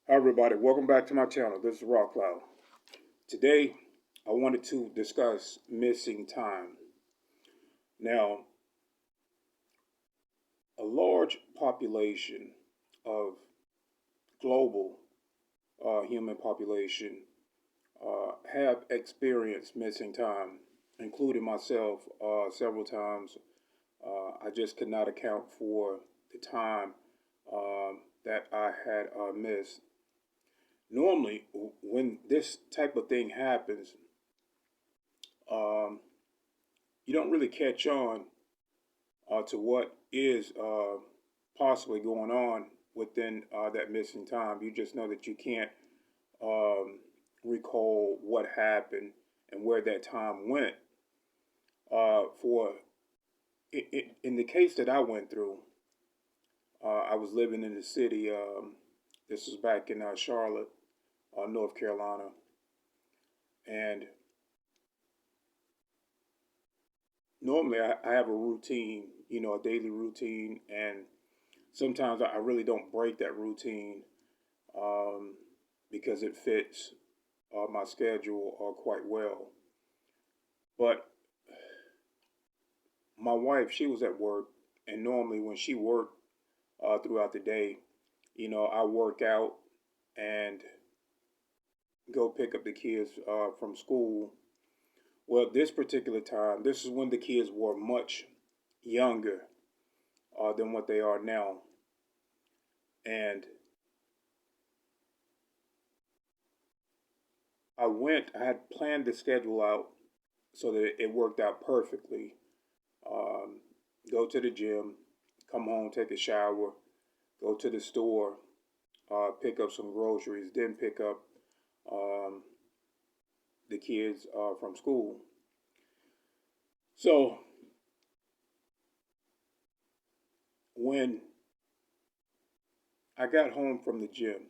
Hi everybody, welcome back to my channel. This is Rock Cloud. Today I wanted to discuss missing time. Now, a large population of global human population have experienced missing time, including myself several times. I just could not account for the time that I had missed. Normally, when this type of thing happens, um, you don't really catch on to what is possibly going on within that missing time. You just know that you can't um, recall what happened and where that time went. For in the case that I went through, I was living in the city. This was back in Charlotte, North Carolina, and normally I have a routine, a daily routine, and sometimes I really don't break that routine um, because it fits my schedule quite well. But my wife, she was at work, and normally when she worked throughout the day, I work out and go pick up the kids from school. Well, this particular time, this is when the kids were much younger than what they are now. And I had planned the schedule out so that it worked out perfectly. Um, Go to the gym, come home, take a shower, go to the store, pick up some groceries, then pick up um, the kids from school. So when I got home from the gym,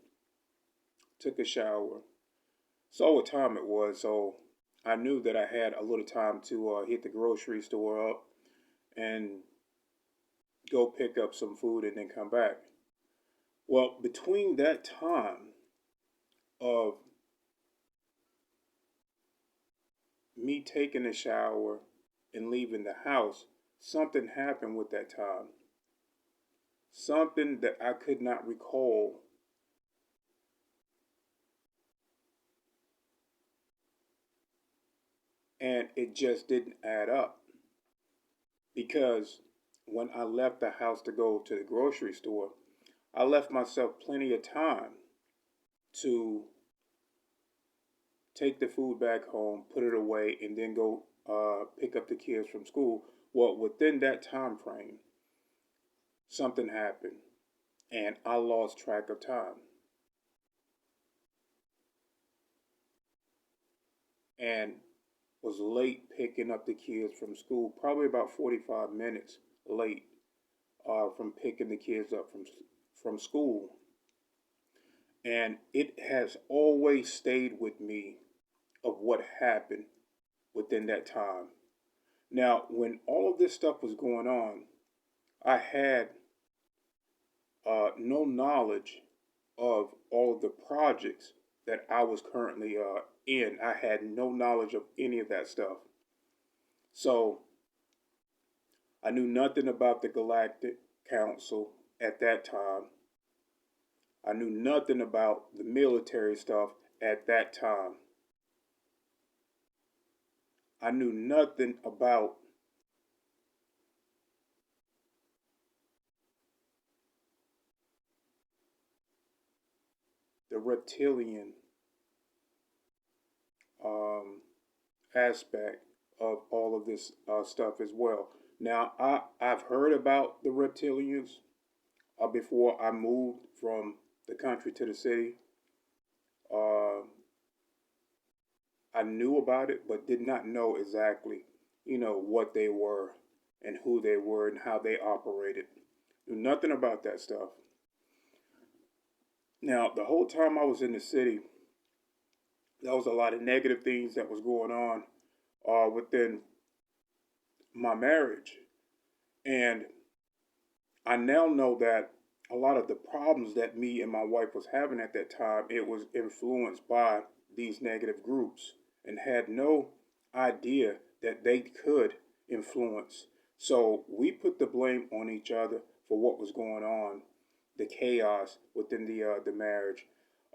took a shower, saw what time it was, so I knew that I had a little time to hit the grocery store up and go pick up some food and then come back. Well, between that time of me taking a shower and leaving the house, something happened with that time. Something that I could not recall. And it just didn't add up because when I left the house to go to the grocery store, I left myself plenty of time to take the food back home, put it away, and then go pick up the kids from school. Well, within that time frame, something happened and I lost track of time. And was late picking up the kids from school, probably about 45 minutes late from picking the kids up from school. And it has always stayed with me of what happened within that time. Now, when all of this stuff was going on, I had no knowledge of all of the projects that I was currently in. I had no knowledge of any of that stuff. So I knew nothing about the Galactic Council at that time. I knew nothing about the military stuff at that time. I knew nothing about the reptilian um, aspect of all of this stuff as well. Now, I've heard about the reptilians before I moved from the country to the city. Uh, I knew about it, but did not know exactly, what they were and who they were and how they operated. Knew nothing about that stuff. Now, the whole time I was in the city, there was a lot of negative things that was going on within my marriage. And I now know that a lot of the problems that me and my wife was having at that time, it was influenced by these negative groups and had no idea that they could influence. So we put the blame on each other for what was going on, the chaos within the marriage,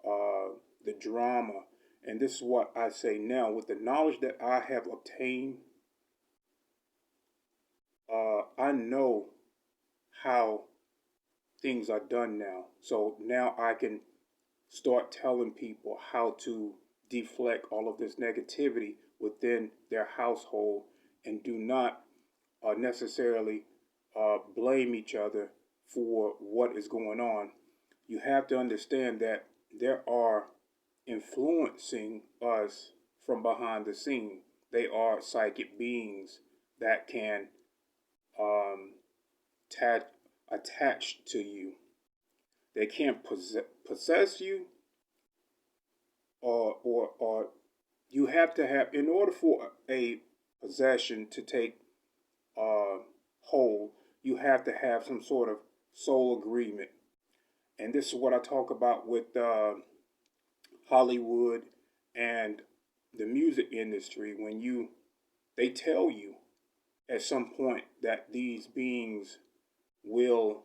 the drama. And this is what I say now with the knowledge that I have obtained. I know how things are done now. So now I can start telling people how to deflect all of this negativity within their household and do not necessarily blame each other for what is going on. You have to understand that there are influencing us from behind the scene. They are psychic beings that can um, attach to you. They can't possess you, or you have to have, in order for a possession to take uh, hold, you have to have some sort of soul agreement. And this is what I talk about with Hollywood and the music industry. When they tell you at some point that these beings will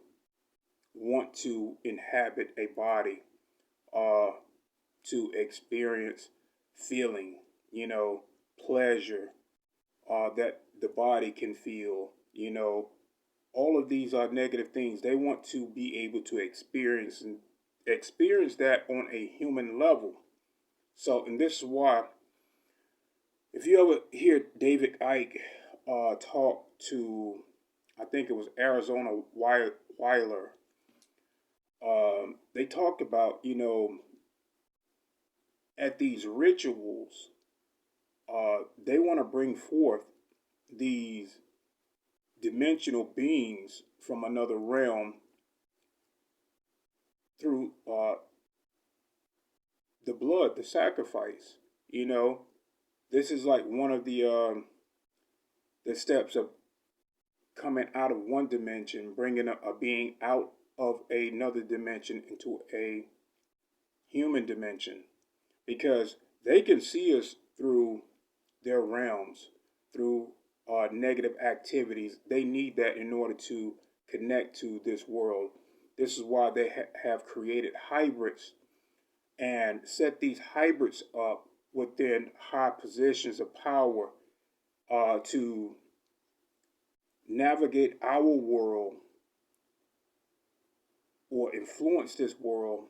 want to inhabit a body, uh, to experience feeling, pleasure, that the body can feel, all of these are negative things. They want to be able to experience that on a human level. So, and this is why, if you ever hear David Icke talk to, I think it was Arizona Weiler, they talked about, at these rituals, they want to bring forth these dimensional beings from another realm through the blood, the sacrifice. This is like one of the steps of coming out of one dimension, bringing a being out of another dimension into a human dimension, because they can see us through their realms, through negative activities. They need that in order to connect to this world. This is why they have created hybrids and set these hybrids up within high positions of power to navigate our world or influence this world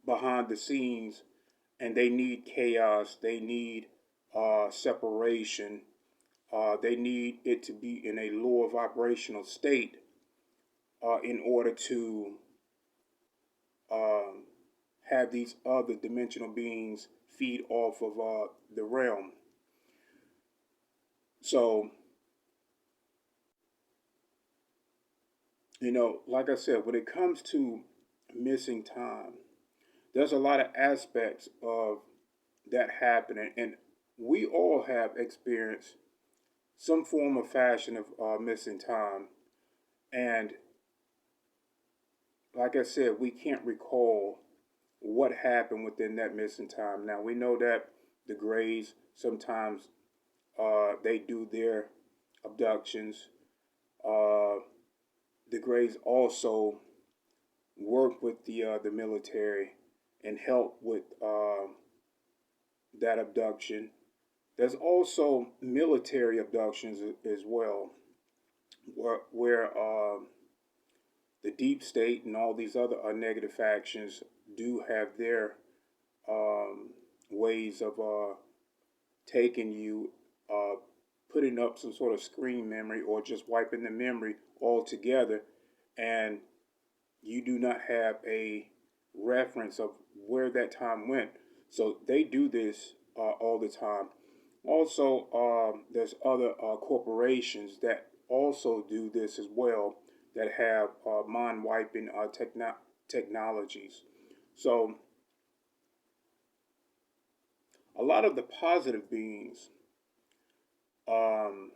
behind the scenes. And they need chaos, they need separation, they need it to be in a lower vibrational state in order to um, have these other dimensional beings feed off of the realm. So, like I said, when it comes to missing time, there's a lot of aspects of that happening, and we all have experienced some form of fashion of missing time. And like I said, we can't recall what happened within that missing time. Now, we know that the Greys sometimes they do their abductions. Uh, the Greys also work with the military and help with that abduction. There's also military abductions as well, where the deep state and all these other negative factions do have their um, ways of taking you, uh, putting up some sort of screen memory or just wiping the memory altogether, and you do not have a reference of where that time went. So they do this all the time. Also, there's other corporations that also do this as well, that have mind wiping technologies. So, a lot of the positive beings um,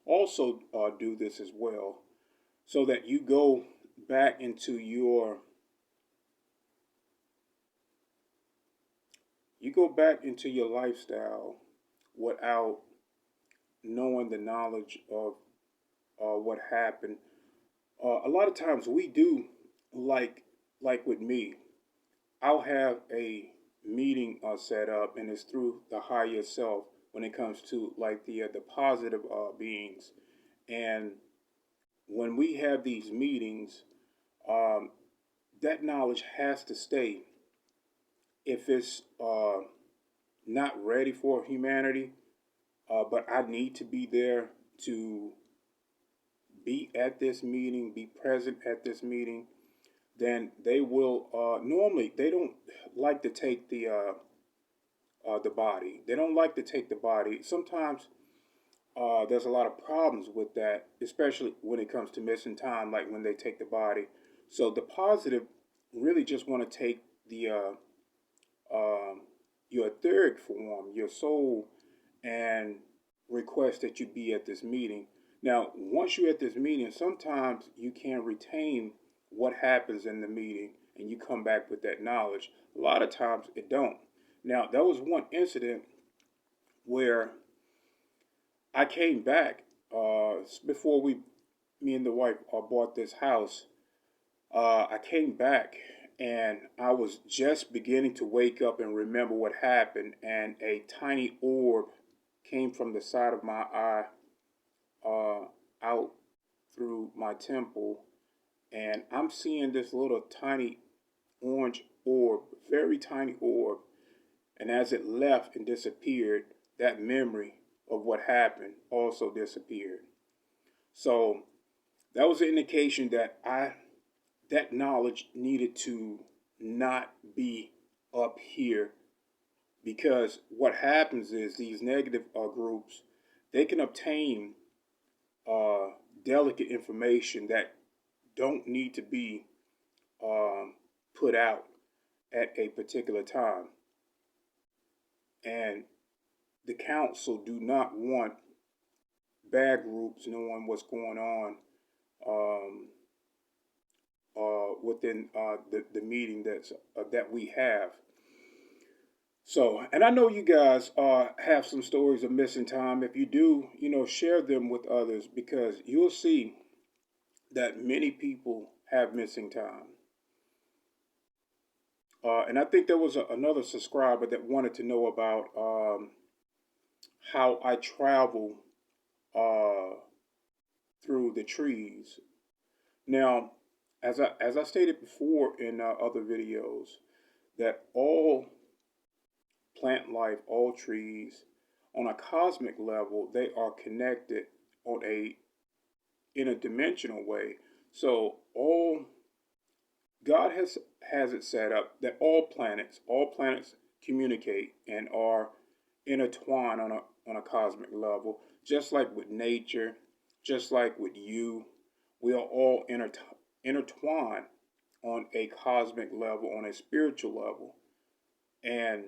also do this as well. so that you go back into your lifestyle without knowing the knowledge of what happened. A lot of times we do, like with me, I'll have a meeting set up, and it's through the higher self when it comes to like the positive beings. And when we have these meetings, um, that knowledge has to stay. If it's not ready for humanity, but I need to be there to be at this meeting, be present at this meeting, then they will. Normally, they don't like to take the body. They don't like to take the body. Sometimes there's a lot of problems with that, especially when it comes to missing time, like when they take the body. So the positive really just want to take the your etheric form, your soul, and request that you be at this meeting. Now, once you're at this meeting, sometimes you can retain what happens in the meeting and you come back with that knowledge. A lot of times it don't. Now, there was one incident where I came back before me and the wife bought this house. I came back and I was just beginning to wake up and remember what happened, and a tiny orb came from the side of my eye out through my temple, and I'm seeing this little tiny orange orb, very tiny orb, and as it left and disappeared, that memory of what happened also disappeared. So that was an indication that that knowledge needed to not be up here, because what happens is these negative groups, they can obtain uh, delicate information that don't need to be put out at a particular time, and the council do not want bad groups knowing what's going on um, within the meeting that we have. So, and I know you guys have some stories of missing time. If you do, share them with others, because you'll see that many people have missing time. And I think there was another subscriber that wanted to know about how I travel uh, through the trees. Now, as I stated before in other videos, that all plant life, all trees, on a cosmic level, they are connected on a in a dimensional way. So all God has it set up that all planets communicate and are intertwined on a cosmic level, just like with nature, just like with you. We are all intertwined on a cosmic level, on a spiritual level. And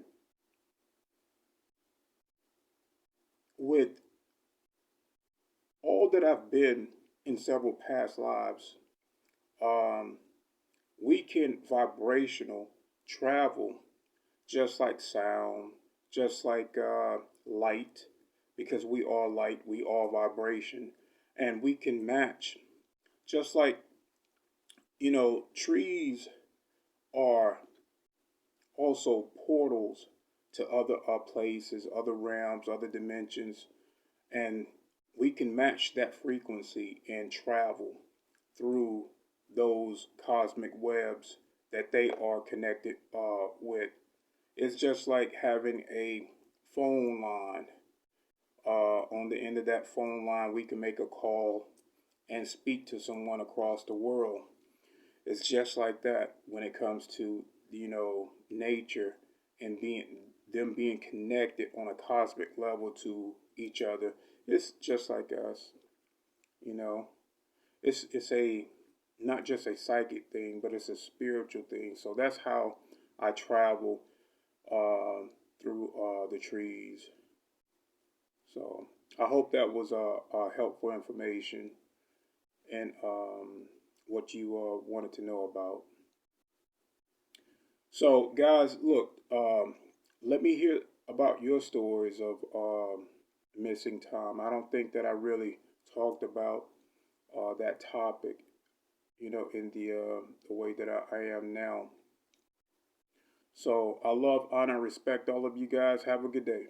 with all that I've been in several past lives, um, we can vibrational travel just like sound, just like light, because we are light, we are vibration, and we can match. Just like, trees are also portals to other places, other realms, other dimensions, and we can match that frequency and travel through those cosmic webs that they are connected with. It's just like having a phone line. On the end of that phone line, we can make a call and speak to someone across the world. It's just like that when it comes to nature and being connected on a cosmic level to each other. It's just like us, you know. It's a not just a psychic thing, but it's a spiritual thing. So that's how I travel through the trees. So I hope that was helpful information. and what you wanted to know about. So, guys, look, let me hear about your stories of missing time. I don't think that I really talked about that topic, in the way that I am now. So, I love, honor, and respect all of you guys. Have a good day.